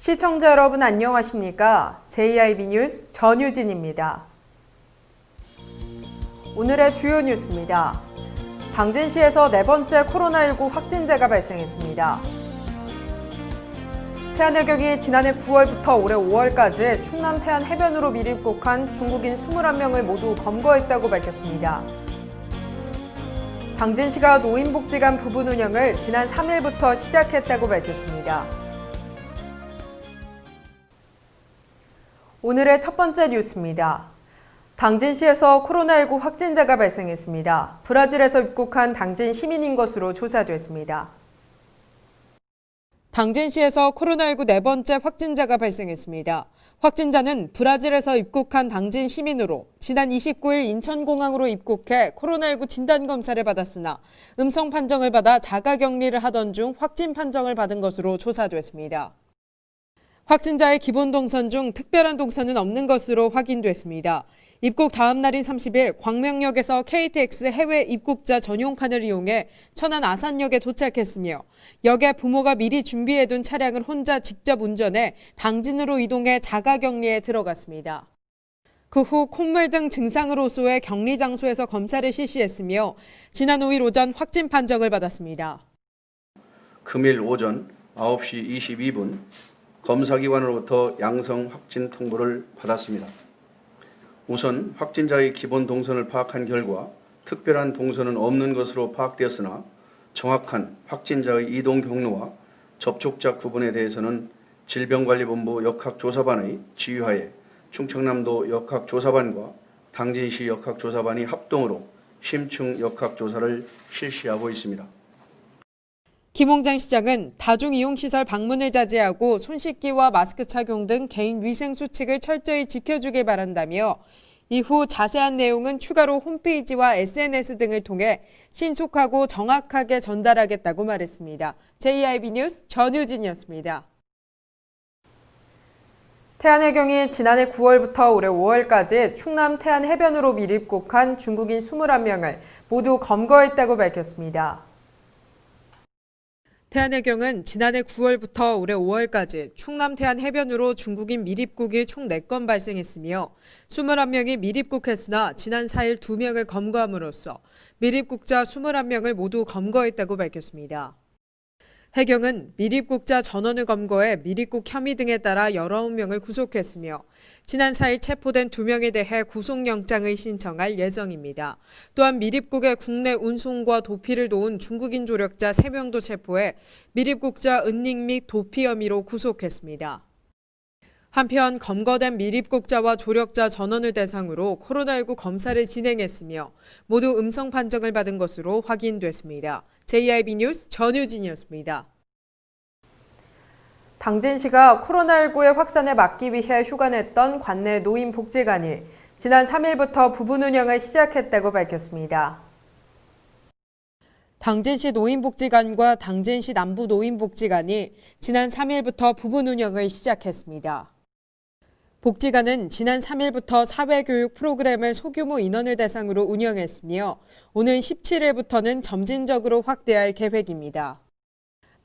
시청자 여러분 안녕하십니까? JIB 뉴스 전유진입니다. 오늘의 주요 뉴스입니다. 당진시에서 네 번째 코로나19 확진자가 발생했습니다. 태안해경이 지난해 9월부터 올해 5월까지 충남 태안 해변으로 밀입국한 중국인 21명을 모두 검거했다고 밝혔습니다. 당진시가 노인복지관 부분 운영을 지난 3일부터 시작했다고 밝혔습니다. 오늘의 첫 번째 뉴스입니다. 당진시에서 코로나19 확진자가 발생했습니다. 브라질에서 입국한 당진 시민인 것으로 조사됐습니다. 당진시에서 코로나19 네 번째 확진자가 발생했습니다. 확진자는 브라질에서 입국한 당진 시민으로 지난 29일 인천공항으로 입국해 코로나19 진단검사를 받았으나 음성 판정을 받아 자가격리를 하던 중 확진 판정을 받은 것으로 조사됐습니다. 확진자의 기본 동선 중 특별한 동선은 없는 것으로 확인됐습니다. 입국 다음 날인 30일 광명역에서 KTX 해외 입국자 전용 칸을 이용해 천안 아산역에 도착했으며 역에 부모가 미리 준비해둔 차량을 혼자 직접 운전해 당진으로 이동해 자가격리에 들어갔습니다. 그 후 콧물 등 증상을 호소해 격리 장소에서 검사를 실시했으며 지난 5일 오전 확진 판정을 받았습니다. 금일 오전 9시 22분 검사기관으로부터 양성 확진 통보를 받았습니다. 우선 확진자의 기본 동선을 파악한 결과 특별한 동선은 없는 것으로 파악되었으나 정확한 확진자의 이동 경로와 접촉자 구분에 대해서는 질병관리본부 역학조사반의 지휘하에 충청남도 역학조사반과 당진시 역학조사반이 합동으로 심층 역학조사를 실시하고 있습니다. 김홍장 시장은 다중이용시설 방문을 자제하고 손 씻기와 마스크 착용 등 개인 위생 수칙을 철저히 지켜주길 바란다며 이후 자세한 내용은 추가로 홈페이지와 SNS 등을 통해 신속하고 정확하게 전달하겠다고 말했습니다. JIB 뉴스 전유진이었습니다. 태안해경이 지난해 9월부터 올해 5월까지 충남 태안 해변으로 밀입국한 중국인 21명을 모두 검거했다고 밝혔습니다. 태안해경은 지난해 9월부터 올해 5월까지 충남 태안 해변으로 중국인 밀입국이 총 4건 발생했으며 21명이 밀입국했으나 지난 4일 2명을 검거함으로써 밀입국자 21명을 모두 검거했다고 밝혔습니다. 해경은 밀입국자 전원을 검거해 밀입국 혐의 등에 따라 19명을 구속했으며 지난 4일 체포된 2명에 대해 구속영장을 신청할 예정입니다. 또한 밀입국의 국내 운송과 도피를 도운 중국인 조력자 3명도 체포해 밀입국자 은닉 및 도피 혐의로 구속했습니다. 한편 검거된 밀입국자와 조력자 전원을 대상으로 코로나19 검사를 진행했으며 모두 음성 판정을 받은 것으로 확인됐습니다. JIB 뉴스 전유진이었습니다. 당진시가 코로나19의 확산을 막기 위해 휴관했던 관내 노인복지관이 지난 3일부터 부분 운영을 시작했다고 밝혔습니다. 당진시 노인복지관과 당진시 남부 노인복지관이 지난 3일부터 부분 운영을 시작했습니다. 복지관은 지난 3일부터 사회교육 프로그램을 소규모 인원을 대상으로 운영했으며 오는 17일부터는 점진적으로 확대할 계획입니다.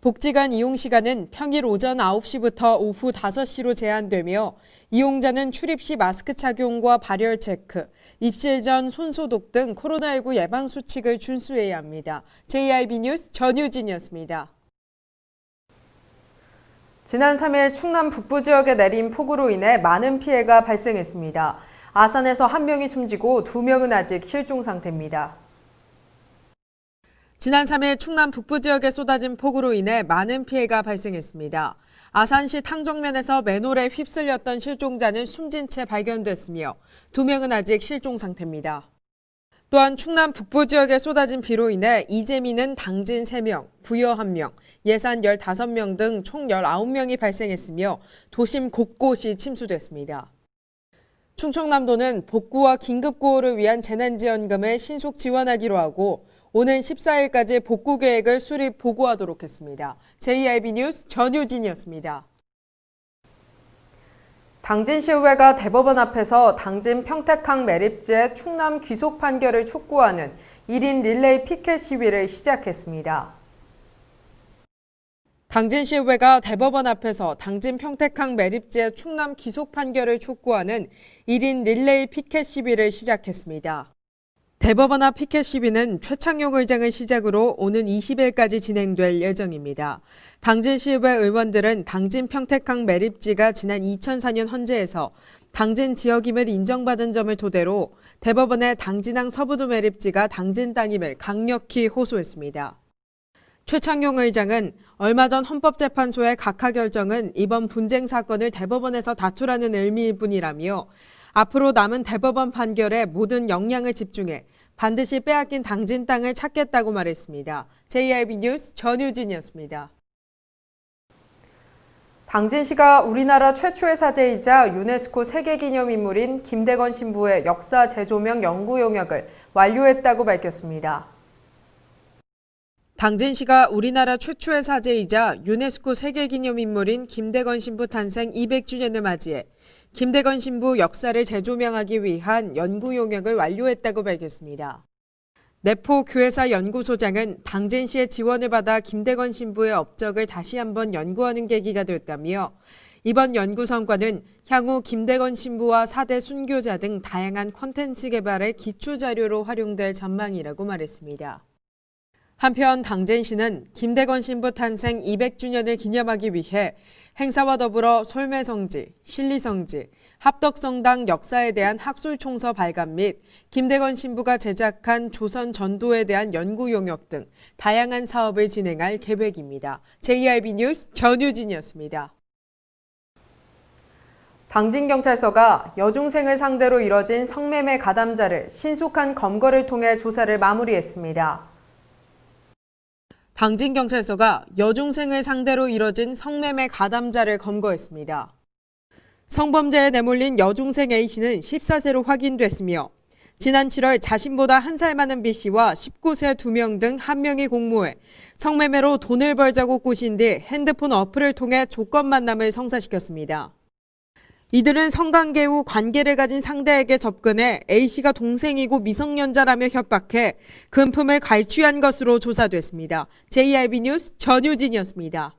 복지관 이용 시간은 평일 오전 9시부터 오후 5시로 제한되며 이용자는 출입 시 마스크 착용과 발열 체크, 입실 전 손소독 등 코로나19 예방 수칙을 준수해야 합니다. JIB 뉴스 전유진이었습니다. 지난 3일 충남 북부 지역에 내린 폭우로 인해 많은 피해가 발생했습니다. 아산에서 1명이 숨지고 2명은 아직 실종 상태입니다. 지난 3일 충남 북부 지역에 쏟아진 폭우로 인해 많은 피해가 발생했습니다. 아산시 탕정면에서 맨홀에 휩쓸렸던 실종자는 숨진 채 발견됐으며 2명은 아직 실종 상태입니다. 또한 충남 북부 지역에 쏟아진 비로 인해 이재민은 당진 3명, 부여 1명, 예산 15명 등 총 19명이 발생했으며 도심 곳곳이 침수됐습니다. 충청남도는 복구와 긴급구호를 위한 재난지원금을 신속 지원하기로 하고 오는 14일까지 복구 계획을 수립 보고하도록 했습니다. JIB 뉴스 전유진이었습니다. 당진시의회가 대법원 앞에서 당진 평택항 매립지의 충남 귀속 판결을 촉구하는 1인 릴레이 피켓 시위를 시작했습니다. 당진시의회가 대법원 앞에서 당진 평택항 매립지의 충남 기속 판결을 촉구하는 1인 릴레이 피켓 시위를 시작했습니다. 대법원 앞 피켓 시위는 최창용 의장을 시작으로 오는 20일까지 진행될 예정입니다. 당진시의회 의원들은 당진 평택항 매립지가 지난 2004년 헌재에서 당진 지역임을 인정받은 점을 토대로 대법원의 당진항 서부도 매립지가 당진 땅임을 강력히 호소했습니다. 최창용 의장은 얼마 전 헌법재판소의 각하 결정은 이번 분쟁 사건을 대법원에서 다투라는 의미일 뿐이라며 앞으로 남은 대법원 판결에 모든 역량을 집중해 반드시 빼앗긴 당진 땅을 찾겠다고 말했습니다. JIB 뉴스 전유진이었습니다. 당진시가 우리나라 최초의 사제이자 유네스코 세계기념인물인 김대건 신부의 역사 재조명 연구 용역을 완료했다고 밝혔습니다. 당진시가 우리나라 최초의 사제이자 유네스코 세계기념인물인 김대건 신부 탄생 200주년을 맞이해 김대건 신부 역사를 재조명하기 위한 연구 용역을 완료했다고 밝혔습니다. 내포 교회사 연구소장은 당진시의 지원을 받아 김대건 신부의 업적을 다시 한번 연구하는 계기가 됐다며 이번 연구 성과는 향후 김대건 신부와 4대 순교자 등 다양한 콘텐츠 개발의 기초자료로 활용될 전망이라고 말했습니다. 한편 당진시는 김대건 신부 탄생 200주년을 기념하기 위해 행사와 더불어 솔매성지, 신리성지, 합덕성당 역사에 대한 학술총서 발간 및 김대건 신부가 제작한 조선 전도에 대한 연구 용역 등 다양한 사업을 진행할 계획입니다. JIB 뉴스 전유진이었습니다. 당진경찰서가 여중생을 상대로 이뤄진 성매매 가담자를 신속한 검거를 통해 조사를 마무리했습니다. 당진경찰서가 여중생을 상대로 이뤄진 성매매 가담자를 검거했습니다. 성범죄에 내몰린 여중생 A씨는 14세로 확인됐으며 지난 7월 자신보다 1살 많은 B씨와 19세 2명 등 1명이 공모해 성매매로 돈을 벌자고 꼬신 뒤 핸드폰 어플을 통해 조건 만남을 성사시켰습니다. 이들은 성관계 후 관계를 가진 상대에게 접근해 A씨가 동생이고 미성년자라며 협박해 금품을 갈취한 것으로 조사됐습니다. JIB 뉴스 전유진이었습니다.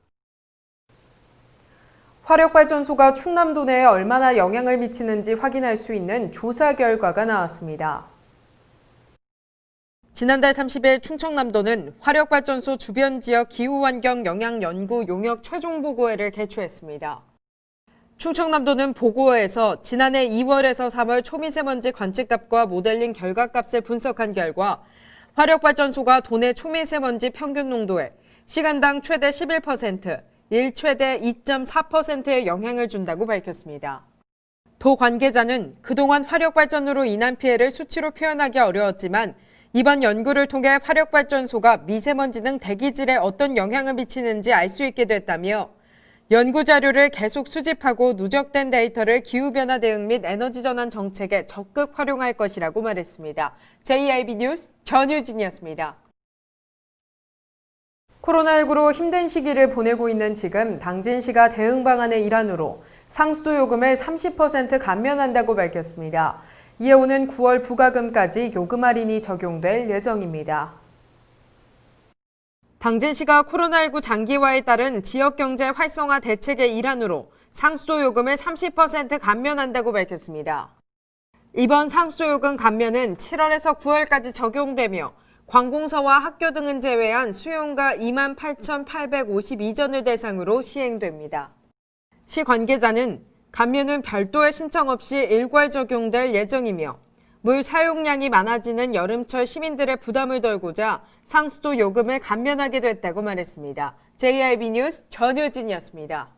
화력발전소가 충남도 내에 얼마나 영향을 미치는지 확인할 수 있는 조사 결과가 나왔습니다. 지난달 30일 충청남도는 화력발전소 주변 지역 기후환경 영향 연구 용역 최종 보고회를 개최했습니다. 충청남도는 보고회에서 지난해 2월에서 3월 초미세먼지 관측값과 모델링 결과값을 분석한 결과 화력발전소가 도내 초미세먼지 평균 농도에 시간당 최대 11%, 일 최대 2.4%의 영향을 준다고 밝혔습니다. 도 관계자는 그동안 화력발전으로 인한 피해를 수치로 표현하기 어려웠지만 이번 연구를 통해 화력발전소가 미세먼지 등 대기질에 어떤 영향을 미치는지 알 수 있게 됐다며 연구 자료를 계속 수집하고 누적된 데이터를 기후변화 대응 및 에너지 전환 정책에 적극 활용할 것이라고 말했습니다. JIB 뉴스 전유진이었습니다. 코로나19로 힘든 시기를 보내고 있는 지금 당진시가 대응 방안의 일환으로 상수도 요금을 30% 감면한다고 밝혔습니다. 이에 오는 9월 부과금까지 요금 할인이 적용될 예정입니다. 당진시가 코로나19 장기화에 따른 지역경제 활성화 대책의 일환으로 상수도 요금을 30% 감면한다고 밝혔습니다. 이번 상수도 요금 감면은 7월에서 9월까지 적용되며 관공서와 학교 등은 제외한 수용가 28,852전을 대상으로 시행됩니다. 시 관계자는 감면은 별도의 신청 없이 일괄 적용될 예정이며 물 사용량이 많아지는 여름철 시민들의 부담을 덜고자 상수도 요금을 감면하게 됐다고 말했습니다. JIB 뉴스 전유진이었습니다.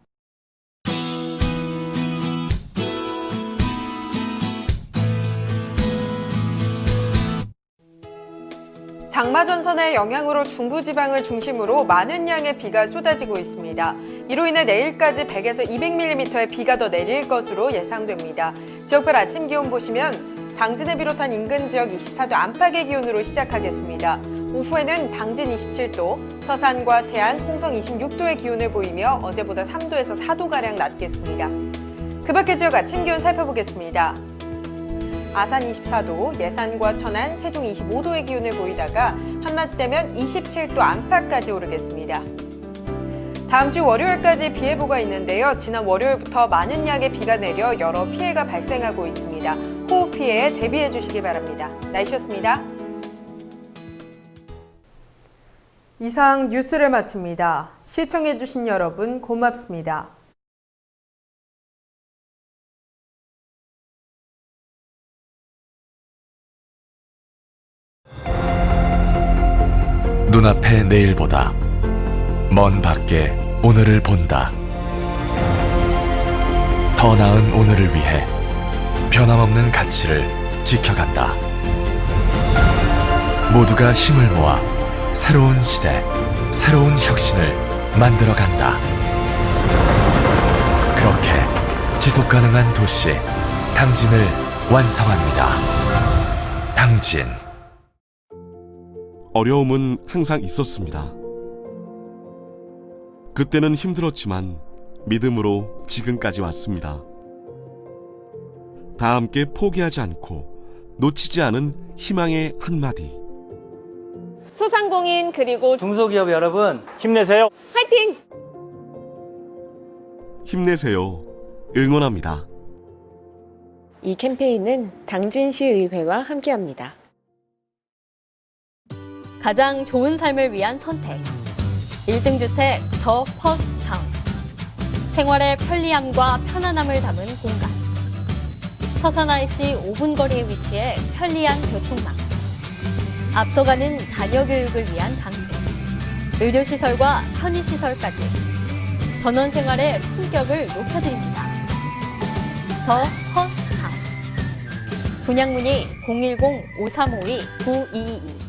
장마 전선의 영향으로 중부지방을 중심으로 많은 양의 비가 쏟아지고 있습니다. 이로 인해 내일까지 100에서 200mm의 비가 더 내릴 것으로 예상됩니다. 지역별 아침 기온 보시면 당진을 비롯한 인근 지역 24도 안팎의 기온으로 시작하겠습니다. 오후에는 당진 27도, 서산과 태안, 홍성 26도의 기온을 보이며 어제보다 3도에서 4도가량 낮겠습니다. 그 밖의 지역 아침 기온 살펴보겠습니다. 아산 24도, 예산과 천안, 세종 25도의 기온을 보이다가 한낮이 되면 27도 안팎까지 오르겠습니다. 다음 주 월요일까지 비 예보가 있는데요. 지난 월요일부터 많은 양의 비가 내려 여러 피해가 발생하고 있습니다. 호우 피해에 대비해 주시기 바랍니다. 날씨였습니다. 이상 뉴스를 마칩니다. 시청해 주신 여러분 고맙습니다. 눈앞의 내일보다 먼 밖에 오늘을 본다. 더 나은 오늘을 위해 변함없는 가치를 지켜간다. 모두가 힘을 모아 새로운 시대, 새로운 혁신을 만들어간다. 그렇게 지속가능한 도시 당진을 완성합니다. 당진. 어려움은 항상 있었습니다. 그때는 힘들었지만 믿음으로 지금까지 왔습니다. 다 함께 포기하지 않고 놓치지 않은 희망의 한마디. 소상공인 그리고 중소기업 여러분 힘내세요. 화이팅! 힘내세요. 응원합니다. 이 캠페인은 당진시의회와 함께합니다. 가장 좋은 삶을 위한 선택. 1등 주택 더 퍼스트 타운. 생활의 편리함과 편안함을 담은 공간. 서산 IC 5분 거리에 위치해 편리한 교통망. 앞서가는 자녀 교육을 위한 장소. 의료시설과 편의시설까지. 전원 생활의 품격을 높여드립니다. 더 퍼스트 타운. 분양 문의 010-5352-9222.